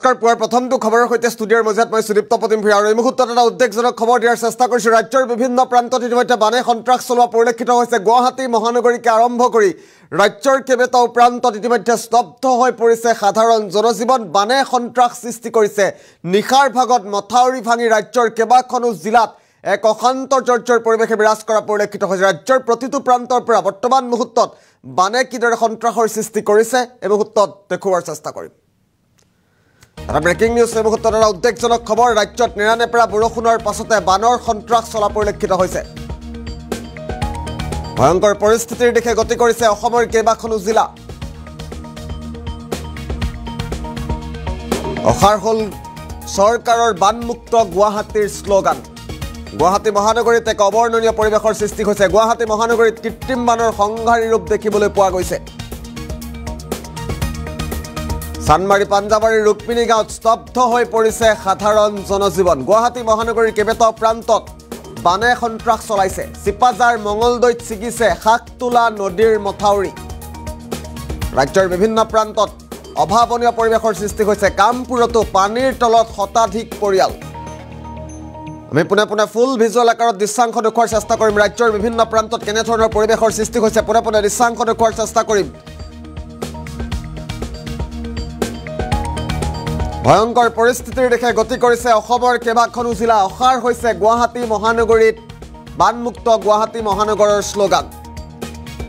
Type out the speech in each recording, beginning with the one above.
পুৱাৰ প্ৰথমটো খবৰৰ সৈতে ষ্টুডিঅ'ৰ মাজত মই সুদীপ্ত প্ৰতিম ভূঞা আৰু এই মুহূৰ্তত এটা উদ্বেগজনক খবৰ দিয়াৰ চেষ্টা কৰিছোঁ। ৰাজ্যৰ বিভিন্ন প্ৰান্তত ইতিমধ্যে বানে সন্ত্ৰাস চলোৱা পৰিলক্ষিত হৈছে। গুৱাহাটী মহানগৰীকে আৰম্ভ কৰি ৰাজ্যৰ কেইবাটাও প্ৰান্তত ইতিমধ্যে স্তব্ধ হৈ পৰিছে সাধাৰণ জনজীৱন। বানে সন্ত্ৰাস সৃষ্টি কৰিছে। নিশাৰ ভাগত মথাউৰি ভাঙি ৰাজ্যৰ কেইবাখনো জিলাত এক অশান্তৰ্যৰ পৰিৱেশে বিৰাজ কৰা পৰিলক্ষিত হৈছে। ৰাজ্যৰ প্ৰতিটো প্ৰান্তৰ পৰা বৰ্তমান মুহূৰ্তত বানে কিদৰে সন্ত্ৰাসৰ সৃষ্টি কৰিছে এই মুহূৰ্তত দেখুওৱাৰ চেষ্টা কৰিম। এটা ব্ৰেকিং নিউজ এই মুহূৰ্তত এটা উদ্বেগজনক খবৰ। ৰাজ্যত নেৰানেপেৰা বৰষুণৰ পাছতে বানৰ সন্ত্ৰাস চলা পৰিলক্ষিত হৈছে। ভয়ংকৰ পৰিস্থিতিৰ দিশে গতি কৰিছে অসমৰ কেইবাখনো জিলা। অসাৰ হ'ল চৰকাৰৰ বানমুক্ত গুৱাহাটীৰ শ্লোগান। গুৱাহাটী মহানগৰীত এক অবৰ্ণনীয় পৰিৱেশৰ সৃষ্টি হৈছে। গুৱাহাটী মহানগৰীত কৃত্ৰিম বানৰ সংঘাৰী ৰূপ দেখিবলৈ পোৱা গৈছে। চানমাৰী পাঞ্জাবাৰীৰ ৰুক্মিণী গাঁৱত স্তব্ধ হৈ পৰিছে সাধাৰণ জনজীৱন। গুৱাহাটী মহানগৰীৰ কেইবাটাও প্ৰান্তত বানে সন্ত্ৰাস চলাইছে। চিপাঝাৰ মঙলদৈত ছিগিছে শাকতোলা নদীৰ মথাউৰি। ৰাজ্যৰ বিভিন্ন প্ৰান্তত অভাৱনীয় পৰিৱেশৰ সৃষ্টি হৈছে। কামপুৰতো পানীৰ তলত শতাধিক পৰিয়াল। আমি পোনে পোনে ফুল ভিজুৱেল আকাৰত দৃশ্যাংশ দেখুওৱাৰ চেষ্টা কৰিম। ৰাজ্যৰ বিভিন্ন প্ৰান্তত কেনেধৰণৰ পৰিৱেশৰ সৃষ্টি হৈছে পোনে পোনে দৃশ্যাংশ দেখুওৱাৰ চেষ্টা কৰিম। ভয়ংকৰ পৰিস্থিতিৰ দিশে গতি কৰিছে অসমৰ কেইবাখনো জিলা। অসাৰ হৈছে গুৱাহাটী মহানগৰীত বানমুক্ত গুৱাহাটী মহানগৰৰ শ্লোগান।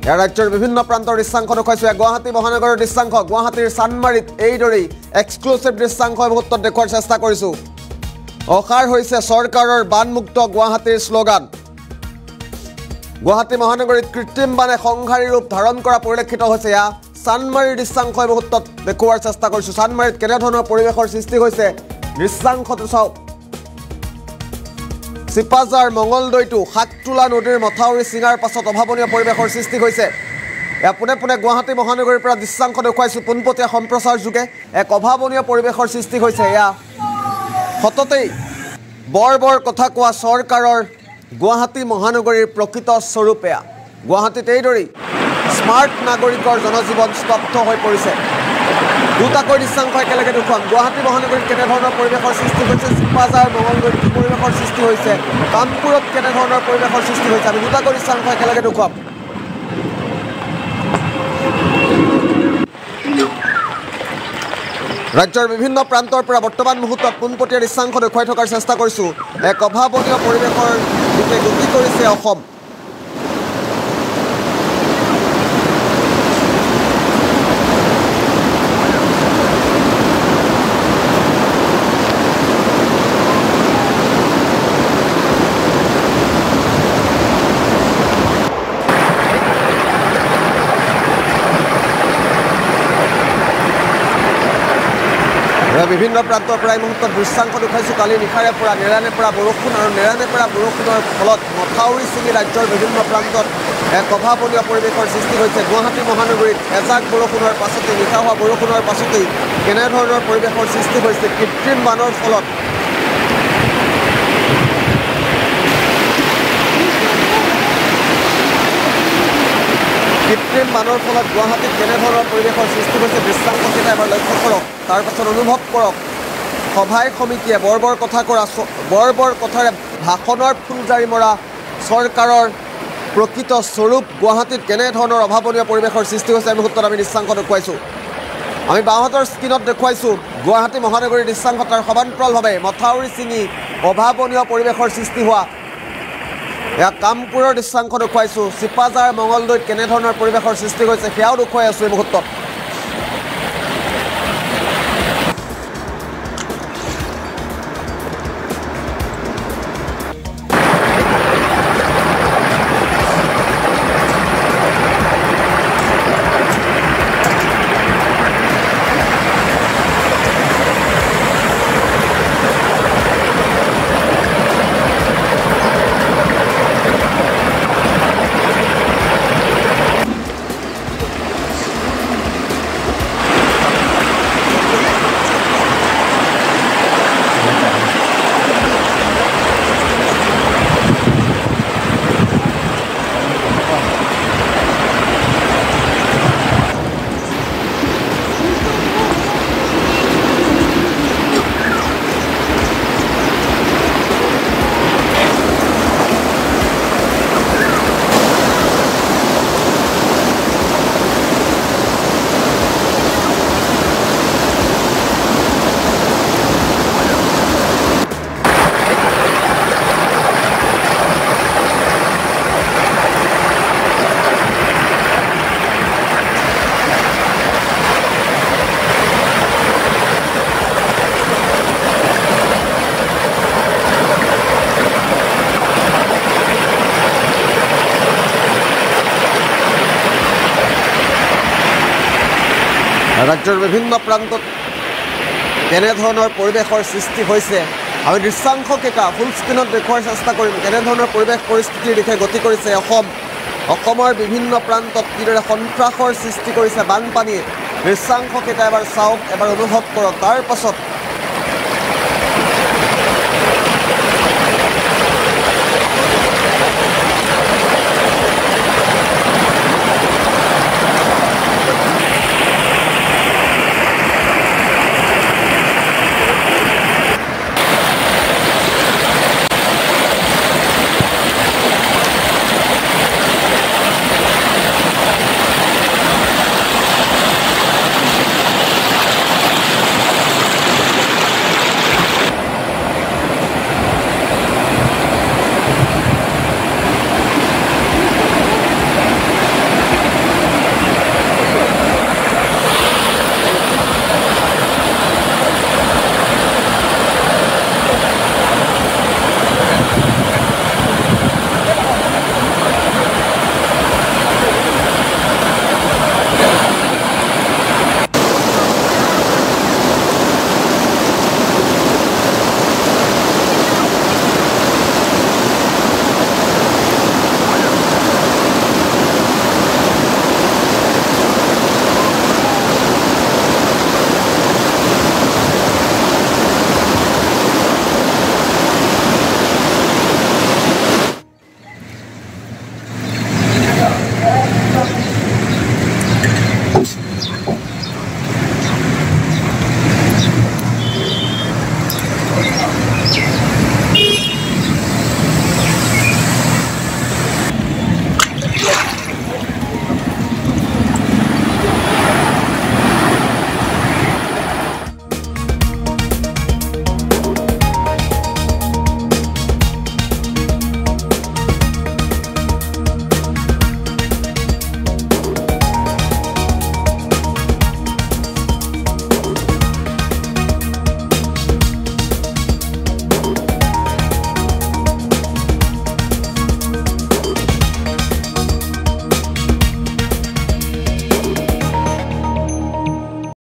ইয়াৰ ৰাজ্যৰ বিভিন্ন প্ৰান্তৰ দৃশ্যাংশ দেখুৱাইছোঁ। গুৱাহাটী মহানগৰৰ দৃশ্যাংশ। গুৱাহাটীৰ চানমাৰীত এইদৰেই এক্সক্লুচিভ দৃশ্যাংশ মুহূৰ্তত দেখুওৱাৰ চেষ্টা কৰিছোঁ। অসাৰ হৈছে চৰকাৰৰ বানমুক্ত গুৱাহাটীৰ শ্লোগান। গুৱাহাটী মহানগৰীত কৃত্ৰিম বানে সংঘাৰী ৰূপ ধাৰণ কৰা পৰিলক্ষিত হৈছে। এয়া চানমাৰীৰ দৃশ্যাংশ মুহূৰ্তত দেখুওৱাৰ চেষ্টা কৰিছোঁ। চানমাৰীত কেনেধৰণৰ পৰিৱেশৰ সৃষ্টি হৈছে দৃশ্যাংশটো চাওক। চিপাঝাৰ মঙলদৈতো শাকতোলা নদীৰ মথাউৰি ছিঙাৰ পাছত অভাৱনীয় পৰিৱেশৰ সৃষ্টি হৈছে। এয়া পোনে পোনে গুৱাহাটী মহানগৰীৰ পৰা দৃশ্যাংশ দেখুৱাইছোঁ পোনপটীয়া সম্প্ৰচাৰ যোগে। এক অভাৱনীয় পৰিৱেশৰ সৃষ্টি হৈছে। এয়া সততেই বৰ বৰ কথা কোৱা চৰকাৰৰ গুৱাহাটী মহানগৰীৰ প্ৰকৃত স্বৰূপ। এয়া গুৱাহাটীত এইদৰেই স্মাৰ্ট নাগৰিকৰ জনজীৱন স্তব্ধ হৈ পৰিছে। দুটাকৈ দৃশ্যাংশ একেলগে দেখুৱাম। গুৱাহাটী মহানগৰীত কেনেধৰণৰ পৰিৱেশৰ সৃষ্টি হৈছে, চিপাঝাৰ মঙলদৈত কি পৰিৱেশৰ সৃষ্টি হৈছে, কামপুৰত কেনেধৰণৰ পৰিৱেশৰ সৃষ্টি হৈছে, আমি দুটাকৈ দৃশ্যাংশ একেলগে দেখুৱাম। ৰাজ্যৰ বিভিন্ন প্ৰান্তৰ পৰা বৰ্তমান মুহূৰ্তত পোনপটীয়া দৃশ্যাংশ দেখুৱাই থকাৰ চেষ্টা কৰিছোঁ। এক অভাৱনীয় পৰিৱেশৰ দিশে গতি কৰিছে অসম। বিভিন্ন প্ৰান্তৰ পৰা এই মুহূৰ্তত দৃশ্যাংশ দেখুৱাইছোঁ। কালি নিশাৰে পৰা নেৰানেপেৰা বৰষুণ আৰু নেৰানেপেৰা বৰষুণৰ ফলত মথাউৰি ছিঙি ৰাজ্যৰ বিভিন্ন প্ৰান্তত এক অভাৱনীয় পৰিৱেশৰ সৃষ্টি হৈছে। গুৱাহাটী মহানগৰীত এজাক বৰষুণৰ পাছতেই নিশা হোৱা বৰষুণৰ পাছতেই কেনেধৰণৰ পৰিৱেশৰ সৃষ্টি হৈছে কৃত্ৰিম বানৰ ফলত। কৃত্ৰিম বানৰ ফলত গুৱাহাটীত কেনেধৰণৰ পৰিৱেশৰ সৃষ্টি হৈছে দৃশ্যাংশকেইটা এবাৰ লক্ষ্য কৰক, তাৰপাছত অনুভৱ কৰক। সভাই সমিতিয়ে বৰ বৰ কথাৰে ভাষণৰ ফুলজাৰি মৰা চৰকাৰৰ প্ৰকৃত স্বৰূপ গুৱাহাটীত কেনেধৰণৰ অভাৱনীয় পৰিৱেশৰ সৃষ্টি হৈছে এই মুহূৰ্তত আমি দৃশ্যাংশ দেখুৱাইছোঁ। আমি বাওঁহাতৰ স্ক্ৰীণত দেখুৱাইছোঁ গুৱাহাটী মহানগৰীৰ দৃশ্যাংশ। তাৰ সমান্তৰালভাৱে মথাউৰি ছিঙি অভাৱনীয় পৰিৱেশৰ সৃষ্টি হোৱা এয়া কামপুৰৰ দৃশ্যাংশ দেখুৱাইছোঁ। চিপাঝাৰ মঙলদৈত কেনেধৰণৰ পৰিৱেশৰ সৃষ্টি হৈছে সেয়াও দেখুৱাই আছোঁ এই মুহূৰ্তত। ৰাজ্যৰ বিভিন্ন প্ৰান্তত কেনেধৰণৰ পৰিৱেশৰ সৃষ্টি হৈছে আমি দৃশ্যাংশকেইটা ফুল স্ক্ৰীণত দেখুৱাৰ চেষ্টা কৰিম কেনেধৰণৰ পৰিৱেশ পৰিস্থিতিৰ দিশে গতি কৰিছে অসমৰ বিভিন্ন প্ৰান্তত কিদৰে সন্ত্ৰাসৰ সৃষ্টি কৰিছে বানপানীয়ে দৃশ্যাংশকেইটা এবাৰ চাওক এবাৰ অনুভৱ কৰক তাৰ পাছত